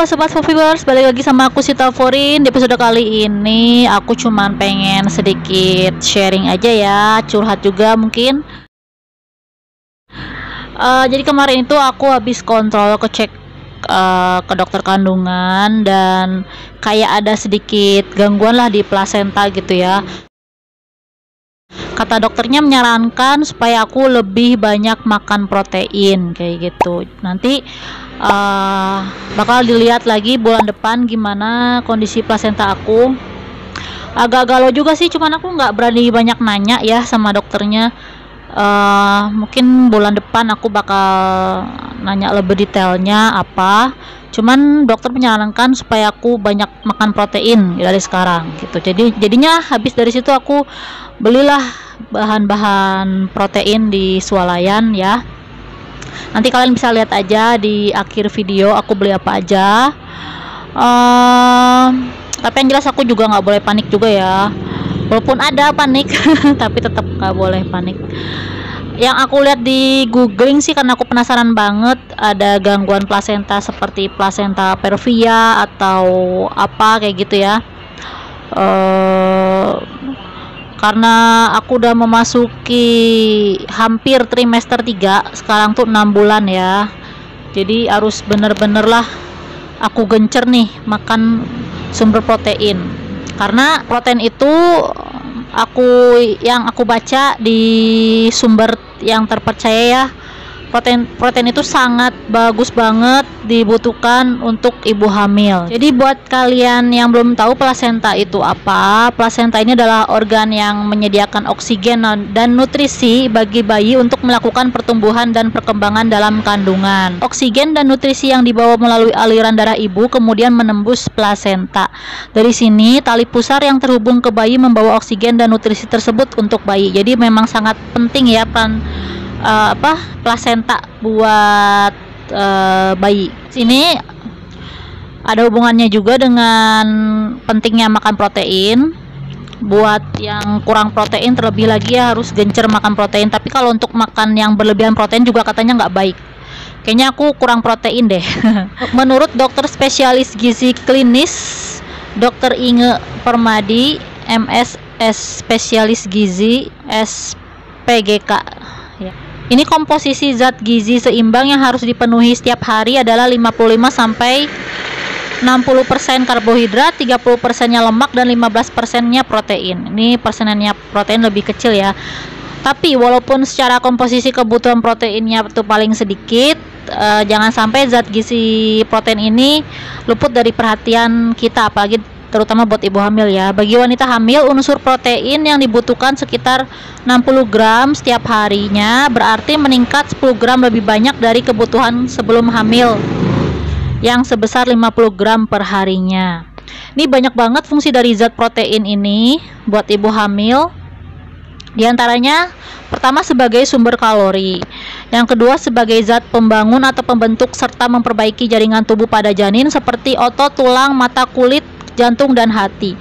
Sobat Fofiverse, balik lagi sama aku Sita Forin. Di episode kali ini aku cuman pengen sedikit sharing aja ya, curhat juga mungkin. Jadi kemarin itu aku habis kontrol cek ke dokter kandungan dan kayak ada sedikit gangguan lah di plasenta gitu ya. Kata dokternya menyarankan supaya aku lebih banyak makan protein kayak gitu. Nanti bakal dilihat lagi bulan depan gimana kondisi plasenta aku. Agak galau juga sih, cuman aku nggak berani banyak nanya ya sama dokternya. Mungkin bulan depan aku bakal nanya lebih detailnya apa. Cuman dokter menyarankan supaya aku banyak makan protein dari sekarang gitu. Jadinya habis dari situ aku belilah bahan-bahan protein di swalayan ya. Nanti kalian bisa lihat aja di akhir video aku beli apa aja. Tapi yang jelas aku juga nggak boleh panik juga ya. Walaupun ada panik, tapi tetap nggak boleh panik. Yang aku lihat di googling sih, karena aku penasaran banget ada gangguan plasenta seperti plasenta perfia atau apa kayak gitu ya. Karena aku udah memasuki hampir trimester 3, sekarang tuh 6 bulan ya. Jadi harus bener-bener lah aku gencer nih makan sumber protein. Karena protein itu yang aku baca di sumber yang terpercaya ya, protein itu sangat bagus banget dibutuhkan untuk ibu hamil. Jadi buat kalian yang belum tahu plasenta itu apa, plasenta ini adalah organ yang menyediakan oksigen dan nutrisi bagi bayi untuk melakukan pertumbuhan dan perkembangan dalam kandungan. Oksigen dan nutrisi yang dibawa melalui aliran darah ibu kemudian menembus plasenta. Dari sini tali pusar yang terhubung ke bayi membawa oksigen dan nutrisi tersebut untuk bayi. Jadi memang sangat penting ya peran plasenta buat bayi. Sini ada hubungannya juga dengan pentingnya makan protein. Buat yang kurang protein terlebih lagi ya harus gencer makan protein. Tapi kalau untuk makan yang berlebihan protein juga katanya nggak baik. Kayaknya aku kurang protein deh. Menurut dokter spesialis gizi klinis Dr. Inge Permadi, MSS spesialis gizi SPGK ya. Ini komposisi zat gizi seimbang yang harus dipenuhi setiap hari adalah 55 sampai 60% karbohidrat, 30%-nya lemak dan 15%-nya protein. Ini persenannya protein lebih kecil ya. Tapi walaupun secara komposisi kebutuhan proteinnya itu paling sedikit, jangan sampai zat gizi protein ini luput dari perhatian kita, apalagi terutama buat ibu hamil ya. Bagi wanita hamil, unsur protein yang dibutuhkan sekitar 60 gram setiap harinya, berarti meningkat 10 gram lebih banyak dari kebutuhan sebelum hamil yang sebesar 50 gram per harinya. Ini banyak banget fungsi dari zat protein ini buat ibu hamil. Di antaranya, pertama sebagai sumber kalori, yang kedua sebagai zat pembangun atau pembentuk serta memperbaiki jaringan tubuh pada janin seperti otot, tulang, mata, kulit, jantung dan hati.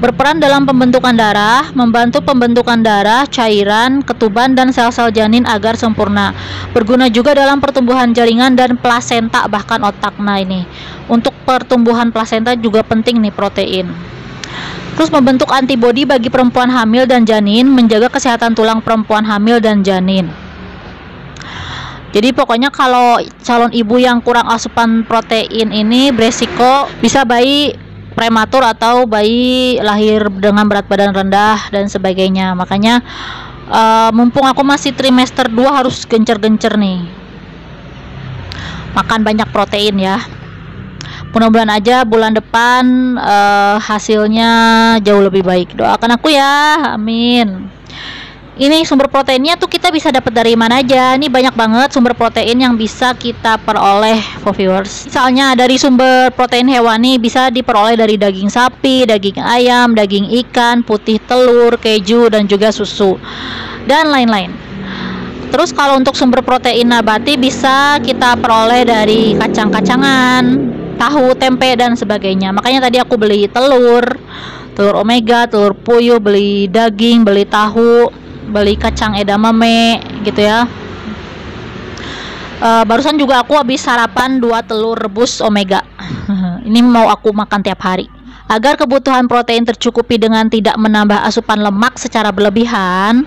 Berperan dalam pembentukan darah, membantu pembentukan darah, cairan, ketuban dan sel-sel janin agar sempurna. Berguna juga dalam pertumbuhan jaringan dan plasenta bahkan otak. Nah ini untuk pertumbuhan plasenta juga penting nih protein. Terus membentuk antibodi bagi perempuan hamil dan janin, menjaga kesehatan tulang perempuan hamil dan janin. Jadi pokoknya kalau calon ibu yang kurang asupan protein ini beresiko bisa bayi prematur atau bayi lahir dengan berat badan rendah dan sebagainya. Makanya mumpung aku masih trimester 2 harus gencer-gencer nih makan banyak protein ya. Mudah-mudahan aja bulan depan hasilnya jauh lebih baik. Doakan aku ya, amin. Ini sumber proteinnya tuh kita bisa dapat dari mana aja. Ini banyak banget sumber protein yang bisa kita peroleh viewers. Misalnya dari sumber protein hewani bisa diperoleh dari daging sapi, daging ayam, daging ikan, putih telur, keju dan juga susu dan lain-lain. Terus kalau untuk sumber protein nabati bisa kita peroleh dari kacang-kacangan, tahu, tempe dan sebagainya. Makanya tadi aku beli telur omega, telur puyuh, beli daging, beli tahu, beli kacang edamame gitu ya. Barusan juga aku habis sarapan 2 telur rebus omega. Ini mau aku makan tiap hari. Agar kebutuhan protein tercukupi dengan tidak menambah asupan lemak secara berlebihan,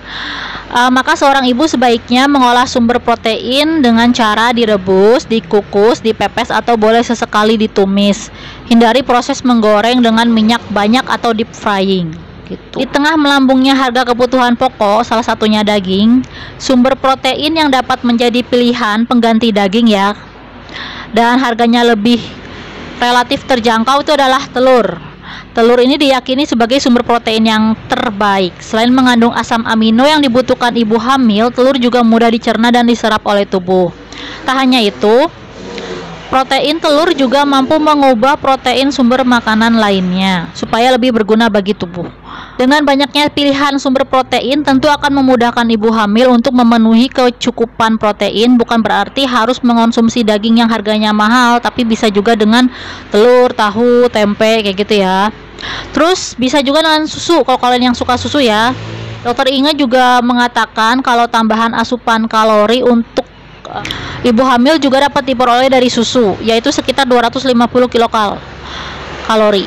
maka seorang ibu sebaiknya mengolah sumber protein dengan cara direbus, dikukus, dipepes, atau boleh sesekali ditumis. Hindari proses menggoreng dengan minyak banyak atau deep frying. Gitu. Di tengah melambungnya harga kebutuhan pokok, salah satunya daging, sumber protein yang dapat menjadi pilihan pengganti daging ya, dan harganya lebih relatif terjangkau itu adalah telur. Telur ini diyakini sebagai sumber protein yang terbaik. Selain mengandung asam amino yang dibutuhkan ibu hamil, telur juga mudah dicerna dan diserap oleh tubuh. Tak hanya itu, protein telur juga mampu mengubah protein sumber makanan lainnya supaya lebih berguna bagi tubuh. Dengan banyaknya pilihan sumber protein tentu akan memudahkan ibu hamil untuk memenuhi kecukupan protein. Bukan berarti harus mengonsumsi daging yang harganya mahal, tapi bisa juga dengan telur, tahu, tempe kayak gitu ya. Terus bisa juga dengan susu kalau kalian yang suka susu ya. Dokter Inge juga mengatakan kalau tambahan asupan kalori untuk ibu hamil juga dapat diperoleh dari susu, yaitu sekitar 250 kilokalori.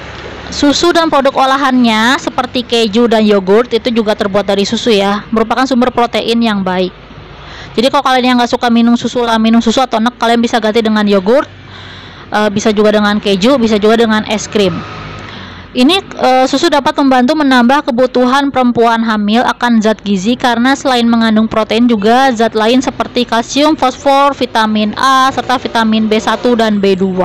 Susu dan produk olahannya seperti keju dan yogurt itu juga terbuat dari susu ya, merupakan sumber protein yang baik. Jadi kalau kalian yang nggak suka minum susu atau enak, kalian bisa ganti dengan yogurt, bisa juga dengan keju, bisa juga dengan es krim. Ini susu dapat membantu menambah kebutuhan perempuan hamil akan zat gizi karena selain mengandung protein juga zat lain seperti kalsium, fosfor, vitamin A, serta vitamin B1 dan B2.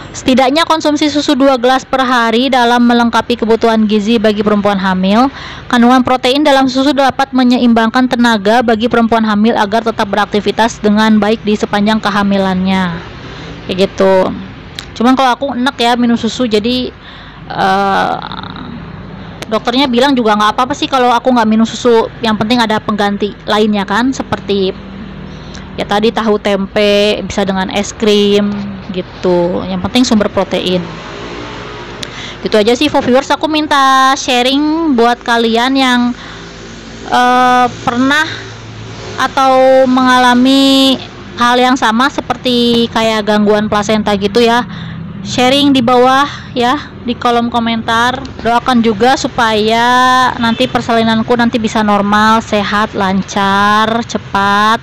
Setidaknya konsumsi susu 2 gelas per hari dalam melengkapi kebutuhan gizi bagi perempuan hamil. Kandungan protein dalam susu dapat menyeimbangkan tenaga bagi perempuan hamil agar tetap beraktivitas dengan baik di sepanjang kehamilannya. Kayak gitu. Cuman kalau aku enak ya minum susu, jadi dokternya bilang juga nggak apa-apa sih kalau aku nggak minum susu. Yang penting ada pengganti lainnya kan, seperti ya tadi tahu, tempe, bisa dengan es krim gitu. Yang penting sumber protein. Gitu aja sih for viewers, aku minta sharing buat kalian yang pernah atau mengalami hal yang sama seperti kayak gangguan plasenta gitu ya. Sharing di bawah ya, di kolom komentar. Doakan juga supaya nanti persalinanku nanti bisa normal, sehat, lancar, cepat,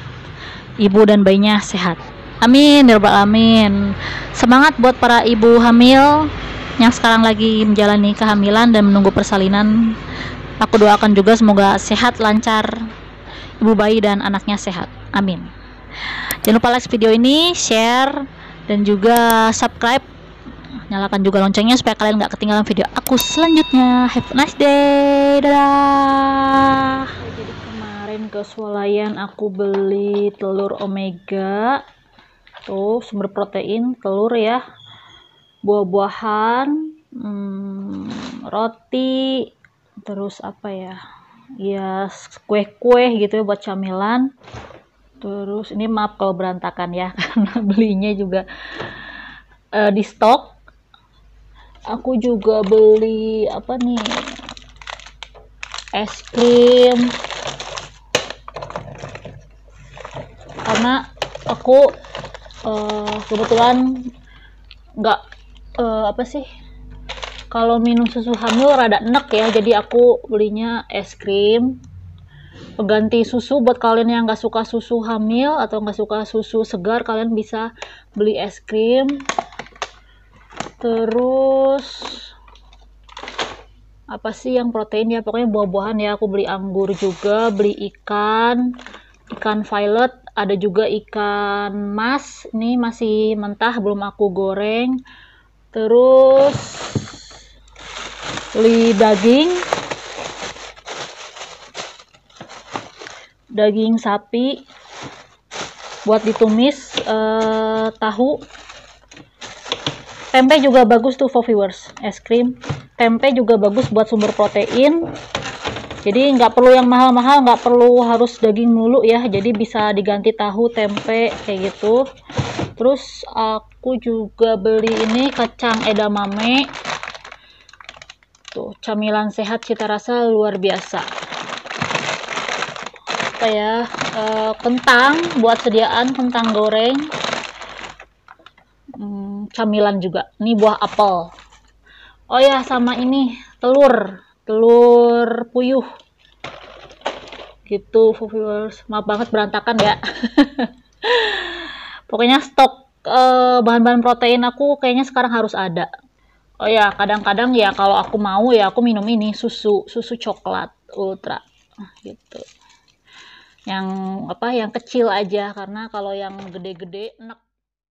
ibu dan bayinya sehat. Amin ya rabbal alamin. Semangat buat para ibu hamil yang sekarang lagi menjalani kehamilan dan menunggu persalinan. Aku doakan juga semoga sehat, lancar, ibu bayi dan anaknya sehat. Amin. Jangan lupa like video ini, share, dan juga subscribe. Nyalakan juga loncengnya supaya kalian nggak ketinggalan video aku selanjutnya. Have a nice day. Dadah. Jadi kemarin ke swalayan aku beli telur omega. Tuh sumber protein, telur ya, buah-buahan, roti, terus apa ya, ya kue-kue gitu ya buat camilan. Terus ini maaf kalau berantakan ya karena belinya juga di stok. Aku juga beli apa nih, es krim, karena aku kebetulan nggak apa sih, kalau minum susu hamil rada enek ya, jadi aku belinya es krim pengganti susu. Buat kalian yang nggak suka susu hamil atau nggak suka susu segar, kalian bisa beli es krim. Terus apa sih yang protein ya, pokoknya buah-buahan ya. Aku beli anggur juga, beli ikan violet, ada juga ikan mas, ini masih mentah belum aku goreng. Terus beli daging sapi buat ditumis, tahu, tempe juga bagus tuh for viewers. Es krim, tempe juga bagus buat sumber protein. Jadi nggak perlu yang mahal-mahal, nggak perlu harus daging mulu ya, jadi bisa diganti tahu, tempe kayak gitu. Terus aku juga beli ini kacang edamame, tuh camilan sehat cita rasa luar biasa. apa ya, kentang buat sediaan kentang goreng, camilan juga. Ini buah apel. Oh ya, sama ini telur puyuh gitu viewers. Maaf banget berantakan ya. Pokoknya stok bahan-bahan protein aku kayaknya sekarang harus ada. Oh ya, kadang-kadang ya kalau aku mau ya aku minum ini susu coklat ultra gitu. Yang apa, yang kecil aja, karena kalau yang gede-gede enak.